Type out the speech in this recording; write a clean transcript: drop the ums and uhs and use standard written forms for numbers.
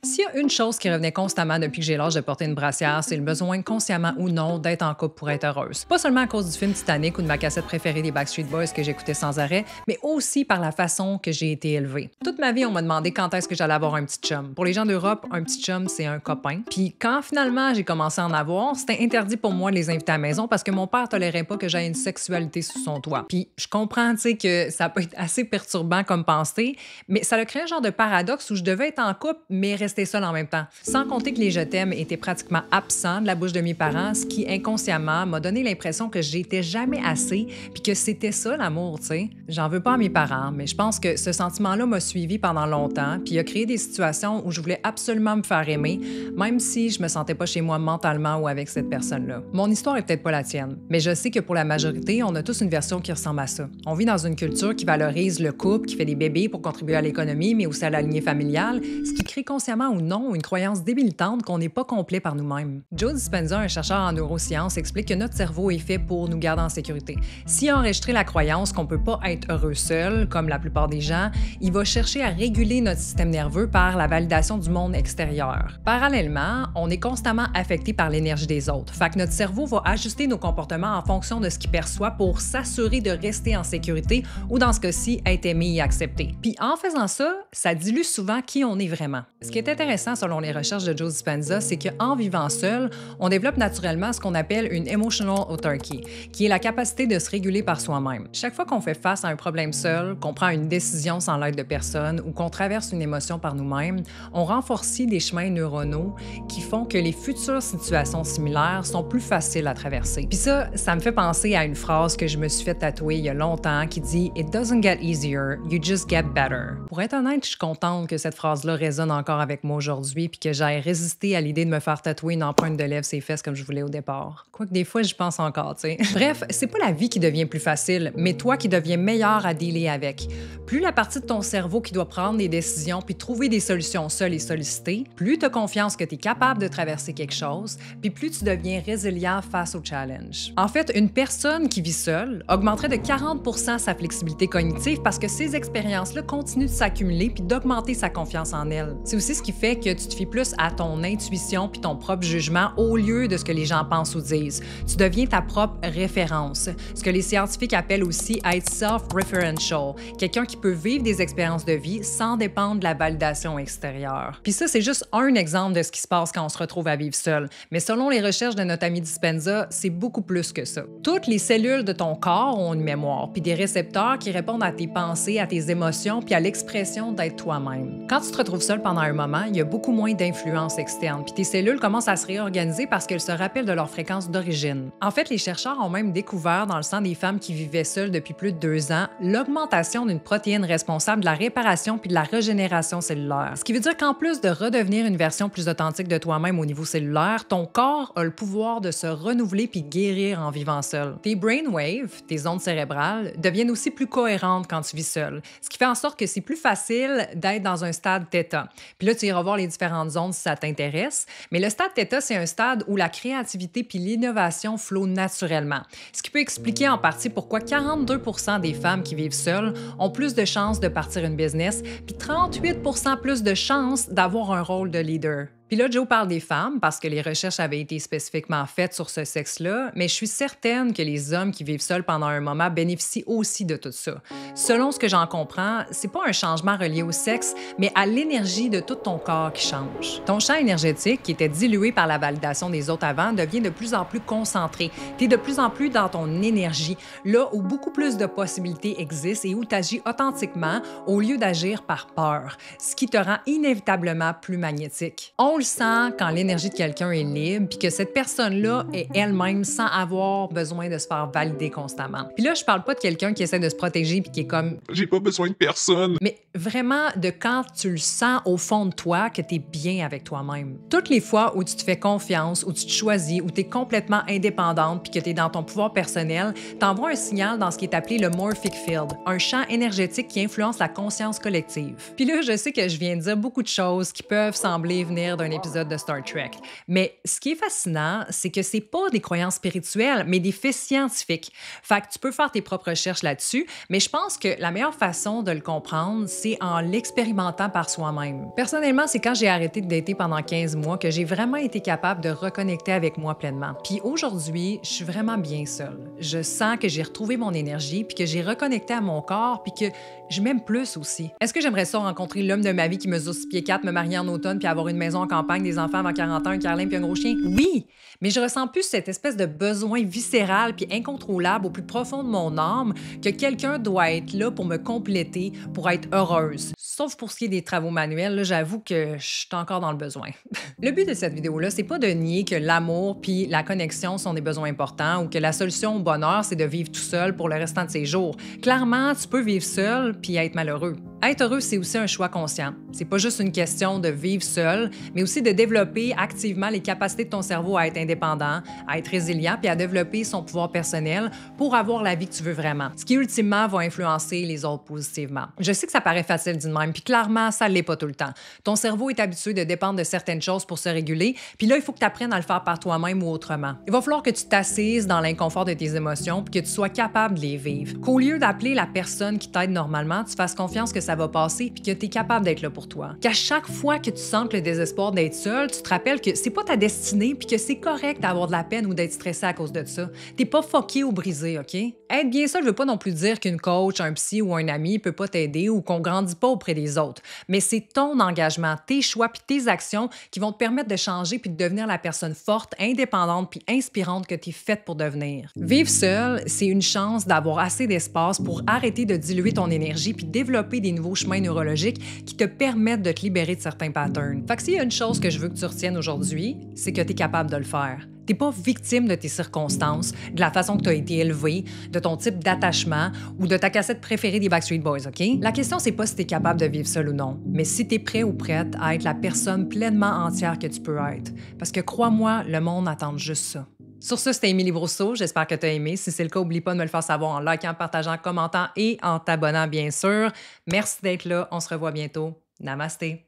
S'il y a une chose qui revenait constamment depuis que j'ai l'âge de porter une brassière, c'est le besoin, consciemment ou non, d'être en couple pour être heureuse. Pas seulement à cause du film Titanic ou de ma cassette préférée des Backstreet Boys que j'écoutais sans arrêt, mais aussi par la façon que j'ai été élevée. Toute ma vie, on m'a demandé quand est-ce que j'allais avoir un petit chum. Pour les gens d'Europe, un petit chum, c'est un copain. Puis quand finalement j'ai commencé à en avoir, c'était interdit pour moi de les inviter à la maison parce que mon père tolérait pas que j'aie une sexualité sous son toit. Puis je comprends, tu sais, que ça peut être assez perturbant comme pensée, mais ça a créé un genre de paradoxe où je devais être en couple, mais rester seule en même temps. Sans compter que les je t'aime étaient pratiquement absents de la bouche de mes parents, ce qui inconsciemment m'a donné l'impression que j'étais jamais assez, puis que c'était ça l'amour, tu sais. J'en veux pas à mes parents, mais je pense que ce sentiment-là m'a suivi pendant longtemps, puis a créé des situations où je voulais absolument me faire aimer, même si je me sentais pas chez moi mentalement ou avec cette personne-là. Mon histoire est peut-être pas la tienne, mais je sais que pour la majorité, on a tous une version qui ressemble à ça. On vit dans une culture qui valorise le couple, qui fait des bébés pour contribuer à l'économie, mais aussi à la lignée familiale, ce qui crée consciemment ou non une croyance débilitante qu'on n'est pas complet par nous-mêmes. Joe Dispenza, un chercheur en neurosciences, explique que notre cerveau est fait pour nous garder en sécurité. S'il a enregistré la croyance qu'on peut pas être heureux seul, comme la plupart des gens, il va chercher à réguler notre système nerveux par la validation du monde extérieur. Parallèlement, on est constamment affecté par l'énergie des autres. Fait que notre cerveau va ajuster nos comportements en fonction de ce qu'il perçoit pour s'assurer de rester en sécurité ou, dans ce cas-ci, être aimé et accepté. Puis en faisant ça, ça dilue souvent qui on est vraiment. Ce qui est intéressant selon les recherches de Joe Dispenza, c'est qu'en vivant seul, on développe naturellement ce qu'on appelle une emotional autarky, qui est la capacité de se réguler par soi-même. Chaque fois qu'on fait face à un problème seul, qu'on prend une décision sans l'aide de personne ou qu'on traverse une émotion par nous-mêmes, on renforce des chemins neuronaux qui font que les futures situations similaires sont plus faciles à traverser. Puis ça me fait penser à une phrase que je me suis fait tatouer il y a longtemps qui dit « It doesn't get easier, you just get better ». Pour être honnête, je suis contente que cette phrase-là résonne encore avec moi aujourd'hui puis que j'aille résister à l'idée de me faire tatouer une empreinte de lèvres ses fesses comme je voulais au départ. Quoique des fois, j'y pense encore, tu sais. Bref, c'est pas la vie qui devient plus facile, mais toi qui deviens meilleur à dealer avec. Plus la partie de ton cerveau qui doit prendre des décisions puis trouver des solutions seule et sollicitée, plus tu as confiance que tu es capable de traverser quelque chose, puis plus tu deviens résilient face au challenge. En fait, une personne qui vit seule augmenterait de 40 sa flexibilité cognitive parce que ces expériences-là continuent de s'accumuler puis d'augmenter sa confiance en elle. C'est aussi ce qui fait que tu te fies plus à ton intuition puis ton propre jugement au lieu de ce que les gens pensent ou disent. Tu deviens ta propre référence, ce que les scientifiques appellent aussi être self-referential, quelqu'un qui peut vivre des expériences de vie sans dépendre de la validation extérieure. Puis ça, c'est juste un exemple de ce qui se passe quand on se retrouve à vivre seul. Mais selon les recherches de notre ami Dispenza, c'est beaucoup plus que ça. Toutes les cellules de ton corps ont une mémoire, puis des récepteurs qui répondent à tes pensées, à tes émotions, puis à l'expression d'être toi-même. Quand tu te retrouves seul pendant un moment, il y a beaucoup moins d'influence externe, puis tes cellules commencent à se réorganiser parce qu'elles se rappellent de leur fréquence d'origine. En fait, les chercheurs ont même découvert dans le sang des femmes qui vivaient seules depuis plus de 2 ans l'augmentation d'une protéine responsable de la réparation puis de la régénération cellulaire. Ce qui veut dire qu'en plus de redevenir une version plus authentique de toi-même au niveau cellulaire, ton corps a le pouvoir de se renouveler puis guérir en vivant seul. Tes brainwaves, tes ondes cérébrales, deviennent aussi plus cohérentes quand tu vis seul, ce qui fait en sorte que c'est plus facile d'être dans un stade θ. Puis là, tu iras voir les différentes ondes si ça t'intéresse, mais le stade θ, c'est un stade où la créativité puis l'innovation flowent naturellement, ce qui peut expliquer en partie pourquoi 42 des femmes qui vivent seules ont plus de chances de partir une business, puis 38 plus de chances d'avoir un rôle de leader. Puis là, Joe parle des femmes parce que les recherches avaient été spécifiquement faites sur ce sexe-là, mais je suis certaine que les hommes qui vivent seuls pendant un moment bénéficient aussi de tout ça. Selon ce que j'en comprends, c'est pas un changement relié au sexe, mais à l'énergie de tout ton corps qui change. Ton champ énergétique, qui était dilué par la validation des autres avant, devient de plus en plus concentré. T'es de plus en plus dans ton énergie, là où beaucoup plus de possibilités existent et où tu agis authentiquement au lieu d'agir par peur, ce qui te rend inévitablement plus magnétique. On le sent quand l'énergie de quelqu'un est libre puis que cette personne-là est elle-même sans avoir besoin de se faire valider constamment. Puis là, je parle pas de quelqu'un qui essaie de se protéger puis qui est comme « j'ai pas besoin de personne », mais vraiment de quand tu le sens au fond de toi que tu es bien avec toi-même. Toutes les fois où tu te fais confiance, où tu te choisis, où tu es complètement indépendante puis que tu es dans ton pouvoir personnel, t'envoies un signal dans ce qui est appelé le morphic field, un champ énergétique qui influence la conscience collective. Puis là, je sais que je viens de dire beaucoup de choses qui peuvent sembler venir d'un épisode de Star Trek. Mais ce qui est fascinant, c'est que c'est pas des croyances spirituelles, mais des faits scientifiques. Fait que tu peux faire tes propres recherches là-dessus, mais je pense que la meilleure façon de le comprendre, c'est en l'expérimentant par soi-même. Personnellement, c'est quand j'ai arrêté de dater pendant 15 mois que j'ai vraiment été capable de reconnecter avec moi pleinement. Puis aujourd'hui, je suis vraiment bien seule. Je sens que j'ai retrouvé mon énergie, puis que j'ai reconnecté à mon corps, puis que je m'aime plus aussi. Est-ce que j'aimerais ça rencontrer l'homme de ma vie qui mesure 6 pieds 4, me marier en automne, puis avoir une maison en campagne, des enfants avant 40 ans, un câlin puis un gros chien? Oui! Mais je ressens plus cette espèce de besoin viscéral puis incontrôlable au plus profond de mon âme que quelqu'un doit être là pour me compléter, pour être heureuse. Sauf pour ce qui est des travaux manuels, là, j'avoue que je suis encore dans le besoin. Le but de cette vidéo-là, c'est pas de nier que l'amour puis la connexion sont des besoins importants ou que la solution au bonheur, c'est de vivre tout seul pour le restant de ses jours. Clairement, tu peux vivre seul puis être malheureux. Être heureux, c'est aussi un choix conscient. C'est pas juste une question de vivre seul, mais aussi de développer activement les capacités de ton cerveau à être indépendant, à être résilient puis à développer son pouvoir personnel pour avoir la vie que tu veux vraiment. Ce qui, ultimement, va influencer les autres positivement. Je sais que ça paraît facile d'une même, puis clairement, ça l'est pas tout le temps. Ton cerveau est habitué de dépendre de certaines choses pour se réguler, puis là, il faut que tu apprennes à le faire par toi-même ou autrement. Il va falloir que tu t'assises dans l'inconfort de tes émotions puis que tu sois capable de les vivre. Qu'au lieu d'appeler la personne qui t'aide normalement, tu fasses confiance que ça va passer puis que tu es capable d'être là pour toi. Qu'à chaque fois que tu sens le désespoir d'être seul, tu te rappelles que c'est pas ta destinée puis que c'est correct d'avoir de la peine ou d'être stressé à cause de ça. T'es pas fucké ou brisé, OK? Être bien seul veut pas non plus dire qu'une coach, un psy ou un ami peut pas t'aider ou qu'on grandit pas auprès des autres. Mais c'est ton engagement, tes choix puis tes actions qui vont te permettre de changer puis de devenir la personne forte, indépendante puis inspirante que tu es faite pour devenir. Vivre seul, c'est une chance d'avoir assez d'espace pour arrêter de diluer ton énergie puis développer des nouveaux chemins neurologiques qui te permettent de te libérer de certains patterns. Fait que s'il y a une chose que je veux que tu retiennes aujourd'hui, c'est que tu es capable de le faire. T'es pas victime de tes circonstances, de la façon que tu as été élevé, de ton type d'attachement ou de ta cassette préférée des Backstreet Boys, OK? La question, c'est pas si t'es capable de vivre seul ou non, mais si t'es prêt ou prête à être la personne pleinement entière que tu peux être. Parce que crois-moi, le monde attend juste ça. Sur ce, c'était Émilie Brousseau. J'espère que tu as aimé. Si c'est le cas, n'oublie pas de me le faire savoir en likant, partageant, commentant et en t'abonnant, bien sûr. Merci d'être là. On se revoit bientôt. Namasté.